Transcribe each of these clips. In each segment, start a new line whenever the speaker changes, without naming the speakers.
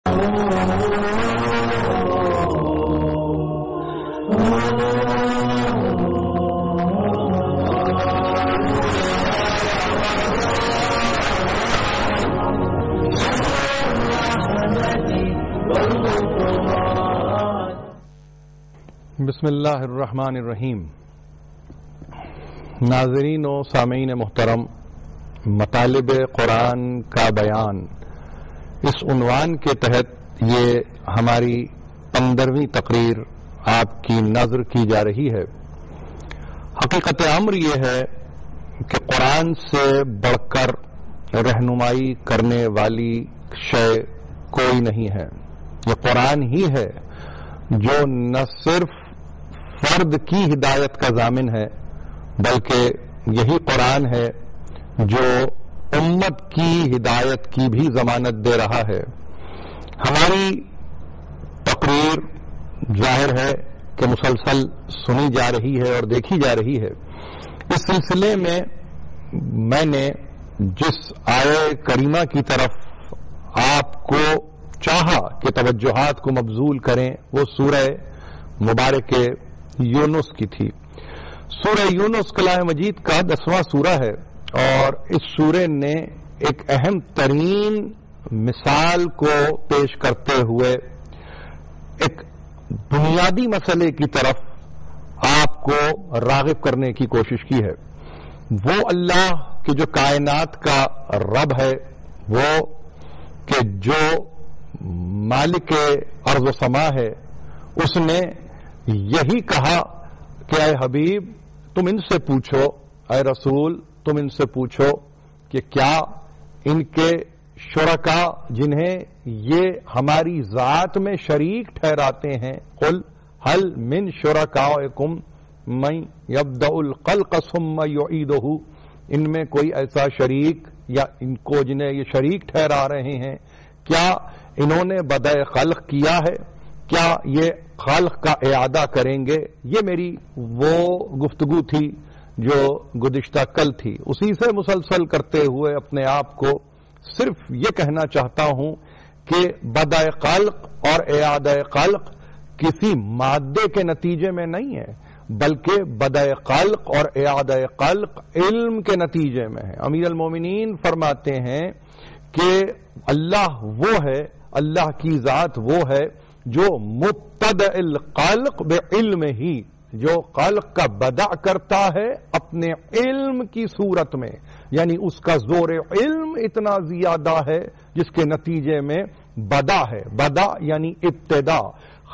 بسم اللہ الرحمن الرحیم. ناظرین و سامعین محترم، مطالب قرآن کا بیان اس عنوان کے تحت یہ ہماری 15ویں تقریر آپ کی نظر کی جا رہی ہے. حقیقت امر یہ ہے کہ قرآن سے بڑھ کر رہنمائی کرنے والی شے کوئی نہیں ہے. یہ قرآن ہی ہے جو نہ صرف فرد کی ہدایت کا ضامن ہے بلکہ یہی قرآن ہے جو امت کی ہدایت کی بھی ضمانت دے رہا ہے. ہماری تقریر ظاہر ہے کہ مسلسل سنی جا رہی ہے اور دیکھی جا رہی ہے. اس سلسلے میں نے جس آیہ کریمہ کی طرف آپ کو چاہا کہ توجہات کو مبذول کریں وہ سورہ مبارک یونس کی تھی. سورہ یونس کلام مجید کا 10واں سورہ ہے اور اس سورے نے ایک اہم ترین مثال کو پیش کرتے ہوئے ایک بنیادی مسئلے کی طرف آپ کو راغب کرنے کی کوشش کی ہے. وہ اللہ کہ جو کائنات کا رب ہے، وہ کہ جو مالک ارض و سما ہے، اس نے یہی کہا کہ اے حبیب تم ان سے پوچھو، اے رسول تم ان سے پوچھو کہ کیا ان کے شرکا جنہیں یہ ہماری ذات میں شریک ٹھہراتے ہیں، قل هل من شرکائکم من یبدأ الخلق ثم یعیدہ، ان میں کوئی ایسا شریک یا ان کو جنہیں یہ شریک ٹھہرا رہے ہیں، کیا انہوں نے بدء خلق کیا ہے، کیا یہ خلق کا اعادہ کریں گے؟ یہ میری وہ گفتگو تھی جو گزشتہ کل تھی. اسی سے مسلسل کرتے ہوئے اپنے آپ کو صرف یہ کہنا چاہتا ہوں کہ بدء خلق اور اعادہ خلق کسی مادے کے نتیجے میں نہیں ہے بلکہ بدء خلق اور اعادہ خلق علم کے نتیجے میں ہے. امیر المومنین فرماتے ہیں کہ اللہ وہ ہے، اللہ کی ذات وہ ہے جو مبتدع الخلق بعلم ہی، جو خلق کا بدع کرتا ہے اپنے علم کی صورت میں، یعنی اس کا زور علم اتنا زیادہ ہے جس کے نتیجے میں بدع ہے. بدع یعنی ابتدا،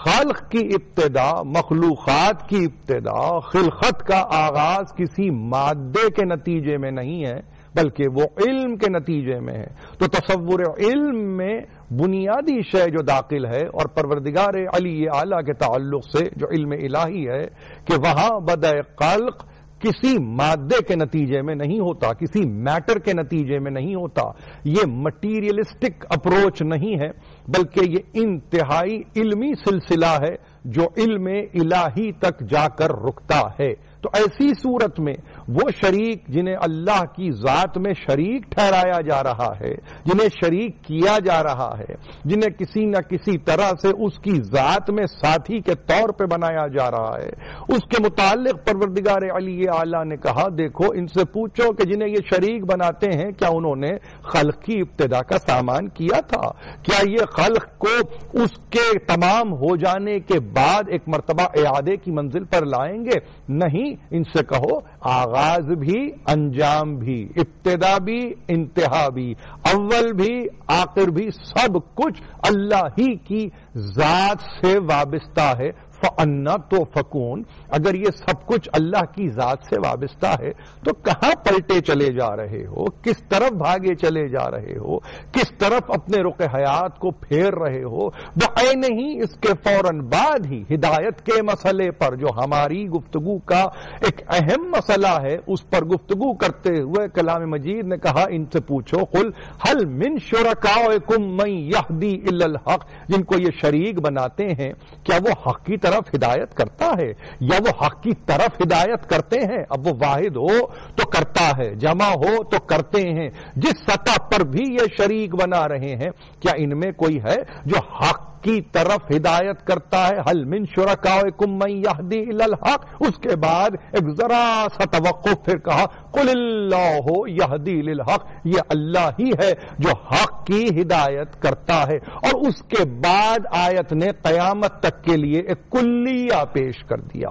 خلق کی ابتدا، مخلوقات کی ابتدا، خلقت کا آغاز کسی مادے کے نتیجے میں نہیں ہے بلکہ وہ علم کے نتیجے میں ہے. تو تصور علم میں بنیادی شے جو داخل ہے اور پروردگار علی اعلیٰ کے تعلق سے جو علم الہی ہے کہ وہاں بدء خلق کسی مادے کے نتیجے میں نہیں ہوتا، کسی میٹر کے نتیجے میں نہیں ہوتا. یہ مٹیریلسٹک اپروچ نہیں ہے بلکہ یہ انتہائی علمی سلسلہ ہے جو علم الہی تک جا کر رکتا ہے. تو ایسی صورت میں وہ شریک جنہیں اللہ کی ذات میں شریک ٹھہرایا جا رہا ہے، جنہیں شریک کیا جا رہا ہے، جنہیں کسی نہ کسی طرح سے اس کی ذات میں ساتھی کے طور پہ بنایا جا رہا ہے، اس کے متعلق پروردگار علی اعلیٰ نے کہا دیکھو ان سے پوچھو کہ جنہیں یہ شریک بناتے ہیں کیا انہوں نے خلق کی ابتدا کا سامان کیا تھا؟ کیا یہ خلق کو اس کے تمام ہو جانے کے بعد ایک مرتبہ اعادے کی منزل پر لائیں گے؟ نہیں. ان سے کہو آغاز بھی، انجام بھی، ابتدا بھی، انتہا بھی، اول بھی، آخر بھی، سب کچھ اللہ ہی کی ذات سے وابستہ ہے. فَأَنَّا تُؤْفَكُونَ. اگر یہ سب کچھ اللہ کی ذات سے وابستہ ہے تو کہاں پلٹے چلے جا رہے ہو؟ کس طرف بھاگے چلے جا رہے ہو؟ کس طرف اپنے رخ حیات کو پھیر رہے ہو؟ بعین ہی اس کے فوراً بعد ہی ہدایت کے مسئلے پر جو ہماری گفتگو کا ایک اہم مسئلہ ہے اس پر گفتگو کرتے ہوئے کلام مجید نے کہا ان سے پوچھو قل هل من شرکائکم من یہدی الی الحق. جن کو یہ شریک بناتے ہیں کیا وہ حق کی طرف طرف ہدایت کرتا ہے یا وہ حق کی طرف ہدایت کرتے ہیں؟ اب وہ واحد ہو تو کرتا ہے، جمع ہو تو کرتے ہیں، جس سطح پر بھی یہ شریک بنا رہے ہیں، کیا ان میں کوئی ہے جو حق کی طرف ہدایت کرتا ہے؟ حل من شرکائکم من یہدی الی الحق، اس کے بعد ایک ذرا سا توقف، پھر کہا قل اللہ یہدی للحق، یہ اللہ ہی ہے جو حق کی ہدایت کرتا ہے۔ اور اس کے بعد آیت نے قیامت تک کے لیے ایک کلیہ پیش کر دیا،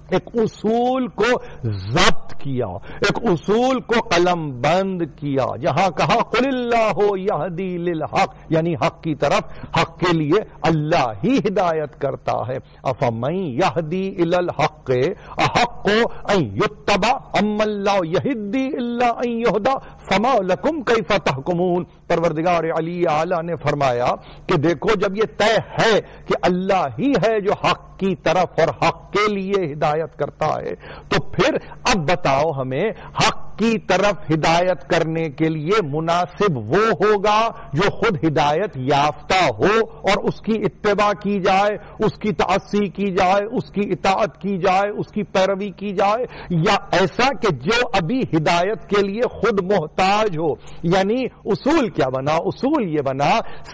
ایک اصول کو ضبط کیا، ایک اصول کو قلم بند کیا، جہاں کہا قل اللہ یہدی للحق، یعنی حق کی طرف، حق کے لیے اللہ ہی ہدایت کرتا ہے۔ افمن یہدی الی الحق احق ان یتبع اما لا یہدی الا ان یہدی فما لکم کیف تحکمون۔ پروردگار علی اعلی نے فرمایا کہ دیکھو، جب یہ طے ہے کہ اللہ ہی ہے جو حق کی طرف اور حق کے لیے ہدایت کرتا ہے، تو پھر اب بتاؤ ہمیں حق کی طرف ہدایت کرنے کے لیے مناسب وہ ہوگا جو خود ہدایت یافتہ ہو اور اس کی اتباع کی جائے، اس کی تعصی کی جائے، اس کی اطاعت کی جائے، اس کی پیروی کی جائے، یا ایسا کہ جو ابھی ہدایت کے لیے خود محتاج ہو؟ یعنی اصول کیا بنا؟ اصول یہ بنا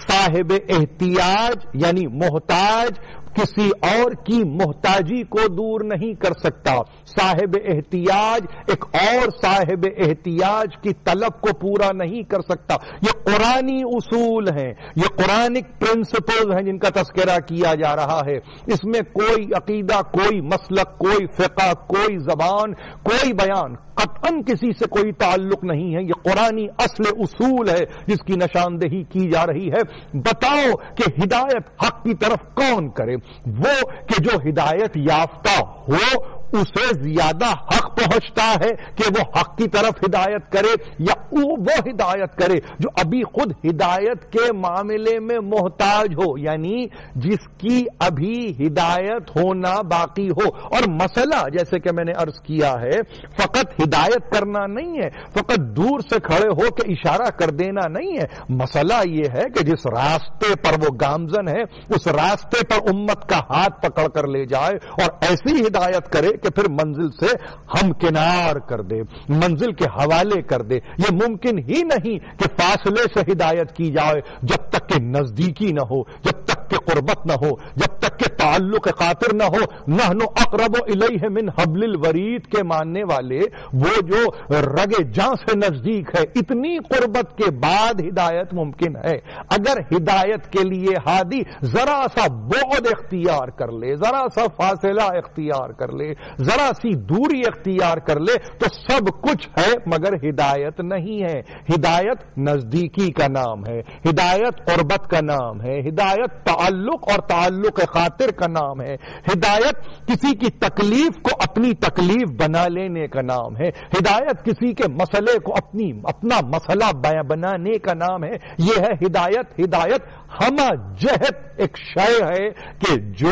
صاحب احتیاج یعنی محتاج کسی اور کی محتاجی کو دور نہیں کر سکتا، صاحب احتیاج ایک اور صاحب احتیاج کی طلب کو پورا نہیں کر سکتا۔ یہ قرآنی اصول ہیں، یہ قرآنک پرنسپلز ہیں جن کا تذکرہ کیا جا رہا ہے۔ اس میں کوئی عقیدہ، کوئی مسلک، کوئی فقہ، کوئی زبان، کوئی بیان قطعاً کسی سے کوئی تعلق نہیں ہے۔ یہ قرآنی اصل اصول ہے جس کی نشاندہی کی جا رہی ہے۔ بتاؤ کہ ہدایت حق کی طرف کون کرے؟ وہ کہ جو ہدایت یافتہ ہو اسے زیادہ حق پہنچتا ہے کہ وہ حق کی طرف ہدایت کرے، یا وہ ہدایت کرے جو ابھی خود ہدایت کے معاملے میں محتاج ہو، یعنی جس کی ابھی ہدایت ہونا باقی ہو۔ اور مسئلہ جیسے کہ میں نے عرض کیا ہے، فقط ہدایت کرنا نہیں ہے، فقط دور سے کھڑے ہو کے اشارہ کر دینا نہیں ہے۔ مسئلہ یہ ہے کہ جس راستے پر وہ گامزن ہے اس راستے پر امت کا ہاتھ پکڑ کر لے جائے اور ایسی ہدایت کرے کہ پھر منزل سے ہمکنار کر دے، منزل کے حوالے کر دے۔ یہ ممکن ہی نہیں کہ فاصلے سے ہدایت کی جائے جب تک کہ نزدیکی نہ ہو، جب تک کہ قربت نہ ہو، جب تک کہ تعلق خاطر نہ ہو۔ نحن اقرب الیہ من حبل الورید کے ماننے والے وہ جو رگے جاں سے نزدیک ہے، اتنی قربت کے بعد ہدایت ممکن ہے۔ اگر ہدایت کے لیے ہادی ذرا سا بعد اختیار کر لے، ذرا سا فاصلہ اختیار کر لے، ذرا سی دوری اختیار کر لے تو سب کچھ ہے مگر ہدایت نہیں ہے۔ ہدایت نزدیکی کا نام ہے، ہدایت قربت کا نام ہے، ہدایت تعلق اور تعلق خاطر کا نام ہے، ہدایت کسی کی تکلیف کو اپنی تکلیف بنا لینے کا نام ہے، ہدایت کسی کے مسئلے کو اپنا مسئلہ بنانے کا نام ہے۔ یہ ہے ہدایت۔ ہدایت ہمہ جہت ایک شے ہے کہ جو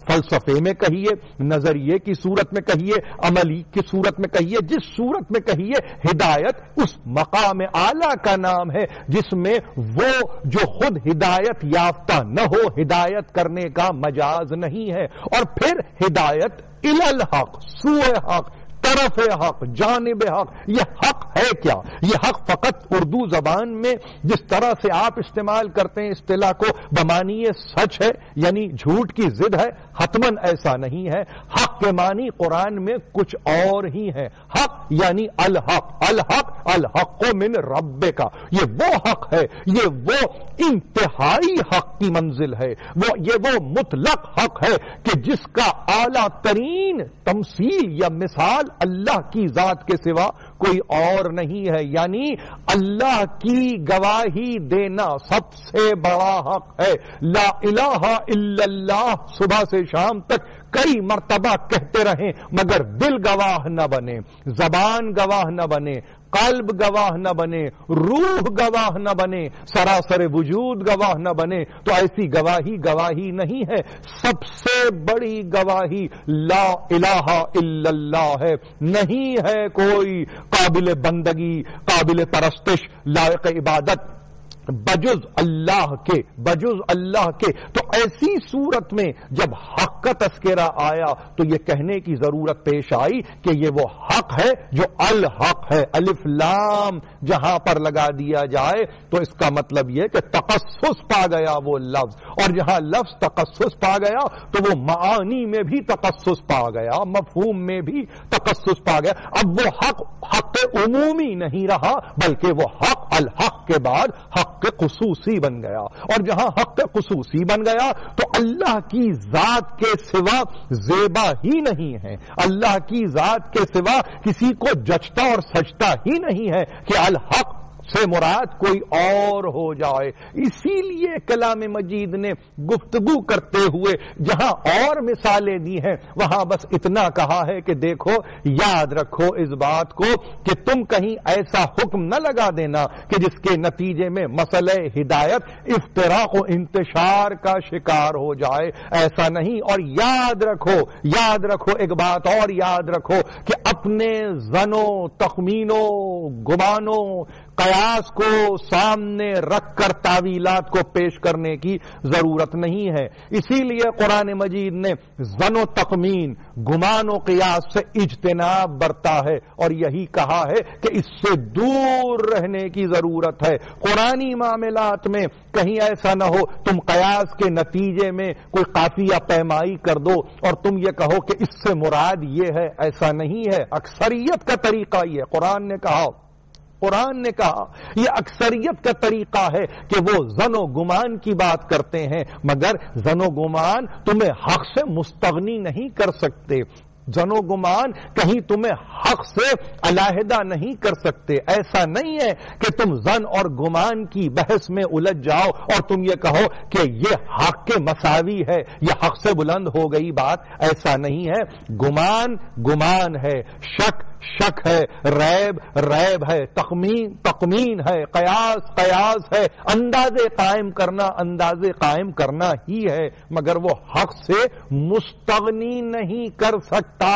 فلسفے میں کہیے، نظریے کی صورت میں کہیے، عملی کی صورت میں کہیے، جس صورت میں کہیے، ہدایت اس مقام اعلیٰ کا نام ہے جس میں وہ جو خود ہدایت یافتہ نہ ہو ہدایت کرنے کا مجاز نہیں ہے۔ اور پھر ہدایت الی الحق، سوئے حق، طرف حق، جانب حق۔ یہ حق ہے کیا؟ یہ حق فقط اردو زبان میں جس طرح سے آپ استعمال کرتے ہیں اصطلاح کو بمانی سچ ہے یعنی جھوٹ کی ضد ہے، حتماً ایسا نہیں ہے۔ حق کے معنی قرآن میں کچھ اور ہی ہے۔ حق یعنی الحق، الحق الحق من رب کا، یہ وہ حق ہے، یہ وہ انتہائی حق کی منزل ہے، یہ وہ مطلق حق ہے کہ جس کا اعلیٰ ترین تمثیل یا مثال اللہ کی ذات کے سوا کوئی اور نہیں ہے۔ یعنی اللہ کی گواہی دینا سب سے بڑا حق ہے۔ لا الہ الا اللہ صبح سے شام تک کئی مرتبہ کہتے رہیں مگر دل گواہ نہ بنے، زبان گواہ نہ بنے، قلب گواہ نہ بنے، روح گواہ نہ بنے، سراسر وجود گواہ نہ بنے تو ایسی گواہی نہیں ہے۔ سب سے بڑی گواہی لا الہ الا اللہ ہے۔ نہیں ہے کوئی قابل بندگی، قابل پرستش، لائق عبادت، بجز اللہ کے، بجز اللہ کے۔ تو ایسی صورت میں جب حق کا تذکرہ آیا تو یہ کہنے کی ضرورت پیش آئی کہ یہ وہ حق ہے جو الحق ہے۔ الف لام جہاں پر لگا دیا جائے تو اس کا مطلب یہ کہ تخصص پا گیا وہ لفظ، اور جہاں لفظ تخصص پا گیا تو وہ معانی میں بھی تخصص پا گیا، مفہوم میں بھی تخصص پا گیا۔ اب وہ حق حق عمومی نہیں رہا بلکہ وہ حق الحق کے بعد حق خصوصی بن گیا، اور جہاں حق خصوصی بن گیا تو اللہ کی ذات کے سوا زیبا ہی نہیں ہے، اللہ کی ذات کے سوا کسی کو جچتا اور سجتا ہی نہیں ہے کہ الحق سے مراد کوئی اور ہو جائے۔ اسی لیے کلام مجید نے گفتگو کرتے ہوئے جہاں اور مثالیں دی ہیں وہاں بس اتنا کہا ہے کہ دیکھو یاد رکھو اس بات کو کہ تم کہیں ایسا حکم نہ لگا دینا کہ جس کے نتیجے میں مسئلہ ہدایت افتراق و انتشار کا شکار ہو جائے، ایسا نہیں۔ اور یاد رکھو ایک بات اور یاد رکھو کہ اپنے ظنوں، تخمینوں، گمانوں، قیاس کو سامنے رکھ کر تعویلات کو پیش کرنے کی ضرورت نہیں ہے۔ اسی لیے قرآن مجید نے ظن و تخمین، گمان و قیاس سے اجتناب برتا ہے اور یہی کہا ہے کہ اس سے دور رہنے کی ضرورت ہے۔ قرآنی معاملات میں کہیں ایسا نہ ہو تم قیاس کے نتیجے میں کوئی قافیہ پیمائی کر دو اور تم یہ کہو کہ اس سے مراد یہ ہے، ایسا نہیں ہے۔ اکثریت کا طریقہ یہ قرآن نے کہا یہ اکثریت کا طریقہ ہے کہ وہ ظن و گمان کی بات کرتے ہیں، مگر ظن و گمان تمہیں حق سے مستغنی نہیں کر سکتے، ظن و گمان کہیں تمہیں حق سے علیحدہ نہیں کر سکتے۔ ایسا نہیں ہے کہ تم ظن اور گمان کی بحث میں الجھ جاؤ اور تم یہ کہو کہ یہ حق کے مساوی ہے، یہ حق سے بلند ہو گئی بات، ایسا نہیں ہے۔ گمان ہے، شک ہے، ریب ہے، تخمین ہے، قیاس ہے، اندازے قائم کرنا ہی ہے، مگر وہ حق سے مستغنی نہیں کر سکتا۔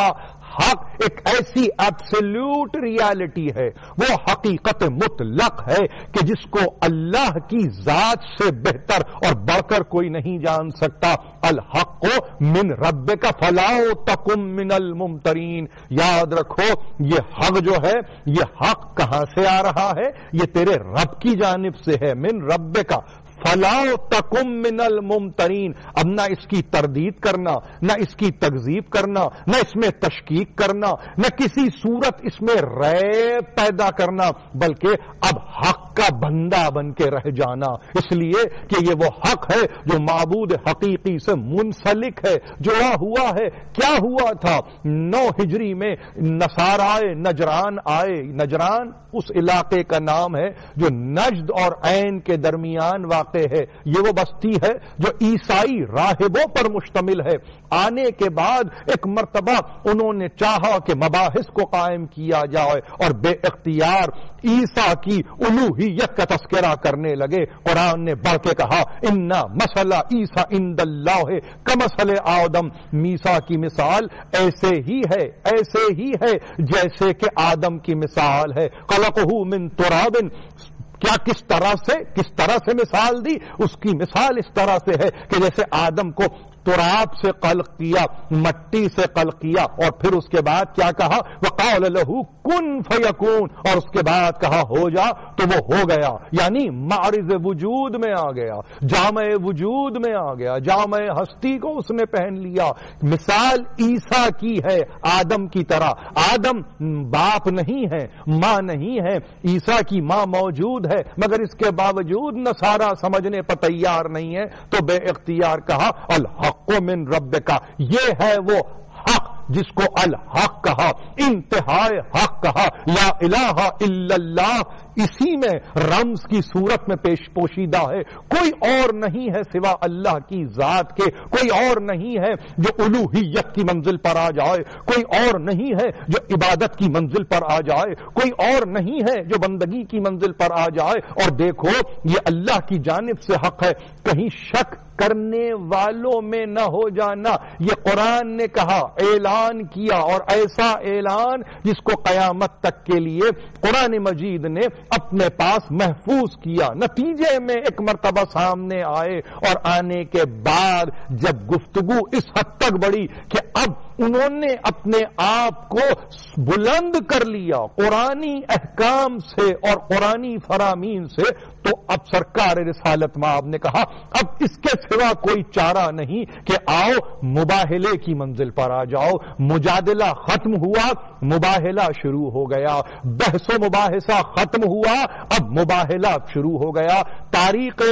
حق ایک ایسی ایبسلیوٹ ریالٹی ہے، وہ حقیقت مطلق ہے کہ جس کو اللہ کی ذات سے بہتر اور بڑھ کر کوئی نہیں جان سکتا۔ الحق من ربک فلا تکن من الممترین۔ یاد رکھو یہ حق جو ہے، یہ حق کہاں سے آ رہا ہے؟ یہ تیرے رب کی جانب سے ہے، من ربک فلا تکن من الممترین۔ اب نہ اس کی تردید کرنا، نہ اس کی تکذیب کرنا، نہ اس میں تشکیک کرنا، نہ کسی صورت اس میں ریب پیدا کرنا، بلکہ اب حق کا بندہ بن کے رہ جانا، اس لیے کہ یہ وہ حق ہے جو معبود حقیقی سے منسلک ہے، جڑا ہوا ہے۔ کیا ہوا تھا 9 ہجری میں نصارائے نجران آئے۔ نجران اس علاقے کا نام ہے جو نجد اور عین کے درمیان واقع ہے۔ یہ وہ بستی ہے جو عیسائی راہبوں پر مشتمل ہے۔ آنے کے بعد ایک مرتبہ انہوں نے چاہا کہ مباحث کو قائم کیا جائے اور بے اختیار عیسیٰ کی الوہیت کا تذکرہ کرنے لگے۔ قرآن نے بڑھ کے کہا انا مثل عیسیٰ عند اللہ کمثل آدم، موسیٰ کی مثال ایسے ہی ہے جیسے کہ آدم کی مثال ہے۔ خلقہ من تراب، کیا کس طرح سے مثال دی؟ اس کی مثال اس طرح سے ہے کہ جیسے آدم کو تراب سے خلق کیا، مٹی سے خلق کیا، اور پھر اس کے بعد کیا کہا؟ وقال له کن فیکون، اور اس کے بعد کہا ہو جا تو وہ ہو گیا، یعنی معرض وجود میں آ گیا، جامع وجود میں آ گیا، جامع ہستی کو اس نے پہن لیا۔ مثال عیسیٰ کی ہے آدم کی طرح۔ آدم باپ نہیں ہے، ماں نہیں ہے، عیسیٰ کی ماں موجود ہے، مگر اس کے باوجود نصارہ سمجھنے پر تیار نہیں ہے، تو بے اختیار کہا الحق من ربک، یہ ہے وہ حق جس کو الحق کہا، انتہائے حق کہا، لا الہ الا اللہ، اسی میں رمز کی صورت میں پوشیدہ ہے۔ کوئی اور نہیں ہے سوا اللہ کی ذات کے، کوئی اور نہیں ہے جو الوہیت کی منزل پر آ جائے، کوئی اور نہیں ہے جو عبادت کی منزل پر آ جائے، کوئی اور نہیں ہے جو بندگی کی منزل پر آ جائے۔ اور دیکھو یہ اللہ کی جانب سے حق ہے، کہیں شک کرنے والوں میں نہ ہو جانا. یہ قرآن نے کہا، اعلان کیا، اور ایسا اعلان جس کو قیامت تک کے لیے قرآن مجید نے اپنے پاس محفوظ کیا. نتیجے میں ایک مرتبہ سامنے آئے، اور آنے کے بعد جب گفتگو اس حد تک بڑھی کہ اب انہوں نے اپنے آپ کو بلند کر لیا قرآنی احکام سے اور قرآنی فرامین سے، تو اب سرکار رسالت مآب نے کہا اب اس کے سوا کوئی چارہ نہیں کہ آؤ مباہلے کی منزل پر آ جاؤ. مجادلہ ختم ہوا، مباہلہ شروع ہو گیا. بحث و مباحثہ ختم ہوا، اب مباہلہ شروع ہو گیا. تاریخ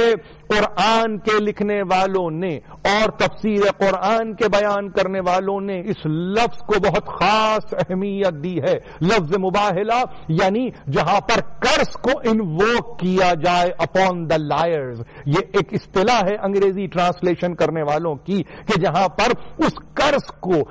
قرآن کے لکھنے والوں نے اور تفسیر قرآن کے بیان کرنے والوں نے اس لفظ کو بہت خاص اہمیت دی ہے. لفظ مباہلہ یعنی جہاں پر قرض کو انووک کیا جائے اپون دا لائرز. یہ ایک اصطلاح ہے انگریزی ٹرانسلیشن کرنے والوں کی کہ جہاں پر اس قرض کو،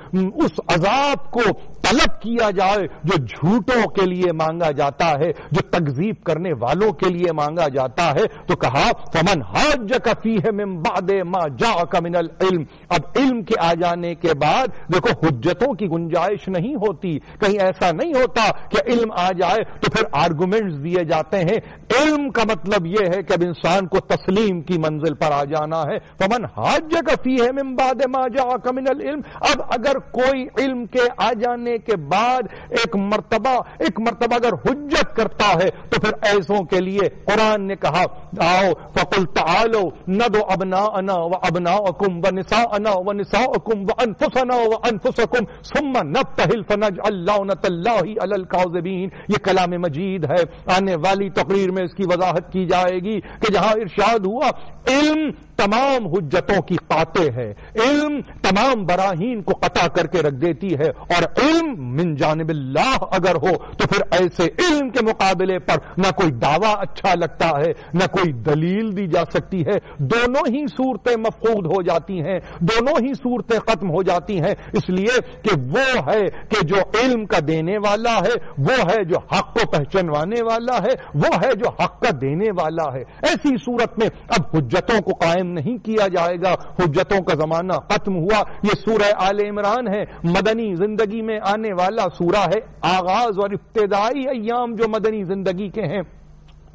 اس عذاب کو طلب کیا جائے جو جھوٹوں کے لیے مانگا جاتا ہے، جو تکذیب کرنے والوں کے لیے مانگا جاتا ہے. تو کہا فمن حاجک فیہ من بعد ما جاءک من العلم. اب علم کے آ جانے کے بعد دیکھو حجتوں کی گنجائش نہیں ہوتی. کہیں ایسا نہیں ہوتا کہ علم آ جائے تو پھر آرگومنٹس دیے جاتے ہیں. علم کا مطلب یہ ہے کہ اب انسان کو تسلیم کی منزل پر آ جانا ہے. فمن حاجک فیہ من بعد ما جاءک من العلم. اب اگر کوئی علم کے آ جانے کے بعد ایک مرتبہ اگر حجت کرتا ہے تو پھر ایسوں کے لیے قرآن نے کہا آؤ فقل تعالوا ندعو ابناءنا وابناءکم ونساءنا ونساءکم وانفسنا وانفسکم ثم نبتہل فنجعل لعنۃ اللہ علی الکاذبین. یہ کلام مجید ہے. آنے والی تقریر میں اس کی وضاحت کی جائے گی کہ جہاں ارشاد ہوا علم تمام حجتوں کی قاطع ہے، علم تمام براہین کو قطع کر کے رکھ دیتی ہے، اور علم من جانب اللہ اگر ہو تو پھر ایسے علم کے مقابلے پر نہ کوئی دعویٰ اچھا لگتا ہے نہ کوئی دلیل دی جا سکتی ہے. دونوں ہی صورتیں مفقود ہو جاتی ہیں، دونوں ہی صورتیں ختم ہو جاتی ہیں. اس لیے کہ وہ ہے کہ جو علم کا دینے والا ہے، وہ ہے جو حق کو پہچانوانے والا ہے، وہ ہے جو حق کا دینے والا ہے. ایسی صورت میں اب حجتوں کو قائم نہیں کیا جائے گا. حجتوں کا زمانہ ختم ہوا. یہ سورہ آل عمران ہے، مدنی زندگی میں آنے والا سورہ ہے. آغاز اور ابتدائی ایام جو مدنی زندگی کے ہیں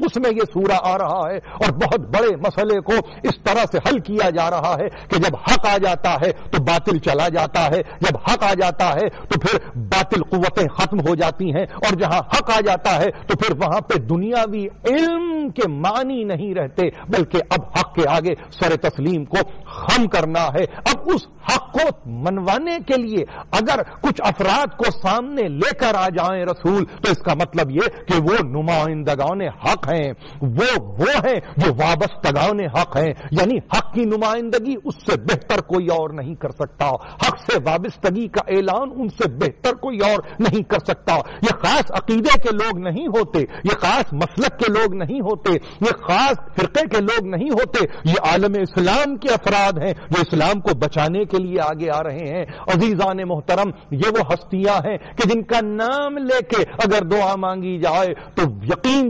اس میں یہ سورہ آ رہا ہے، اور بہت بڑے مسئلے کو اس طرح سے حل کیا جا رہا ہے کہ جب حق آ جاتا ہے تو باطل چلا جاتا ہے، جب حق آ جاتا ہے تو پھر باطل قوتیں ختم ہو جاتی ہیں، اور جہاں حق آ جاتا ہے تو پھر وہاں پہ دنیاوی علم کے معنی نہیں رہتے، بلکہ اب حق کے آگے سر تسلیم کو خم کرنا ہے. اب اس حق کو منوانے کے لیے اگر کچھ افراد کو سامنے لے کر آ جائیں رسول، تو اس کا مطلب یہ کہ وہ نمائندگان حق ہیں، وہ ہیں جو وابستگان حق ہیں. یعنی حق کی نمائندگی اس سے بہتر کوئی اور نہیں کر سکتا. حق سے وابستگی کا اعلان ان سے بہتر کوئی اور نہیں کر سکتا. یہ خاص عقیدے کے لوگ نہیں ہوتے، یہ خاص مسلک کے لوگ نہیں ہوتے، یہ خاص فرقے کے لوگ نہیں ہوتے. یہ عالم اسلام کے افراد ہیں جو اسلام کو بچانے کے لیے آگے آ رہے ہیں. عزیزان محترم، یہ وہ ہستیاں ہیں کہ جن کا نام لے کے اگر دعا مانگی جائے تو یقین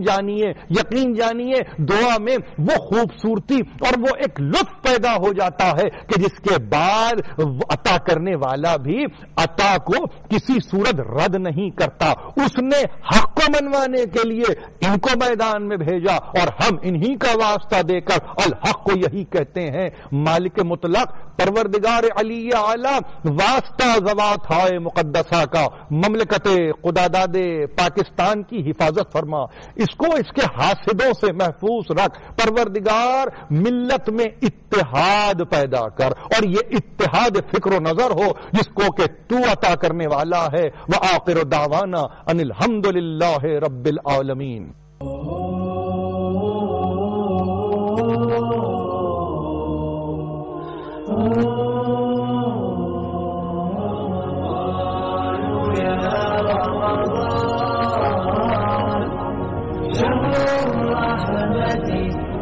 جانیے دعا میں وہ خوبصورتی اور وہ ایک لطف پیدا ہو جاتا ہے کہ جس کے بعد عطا کرنے والا بھی عطا کو کسی صورت رد نہیں کرتا. اس نے حق کو منوانے کے لیے ان کو میدان میں بھیجا، اور ہم انہی کا واسطہ دے کر الحق کو یہی کہتے ہیں. مالک مطلق پروردگار علی اعلی واسطہ ذوات ہائے مقدسہ کا، مملکت خداداد پاکستان کی حفاظت فرما، اس کو اس کے حاسدوں سے محفوظ رکھ. پروردگار ملت میں اتحاد پیدا کر، اور یہ اتحاد فکر و نظر ہو جس کو کہ تو عطا کرنے والا ہے. وآخر دعوانا ان الحمد للہ رب العالمین.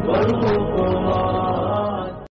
والرحمة والغفران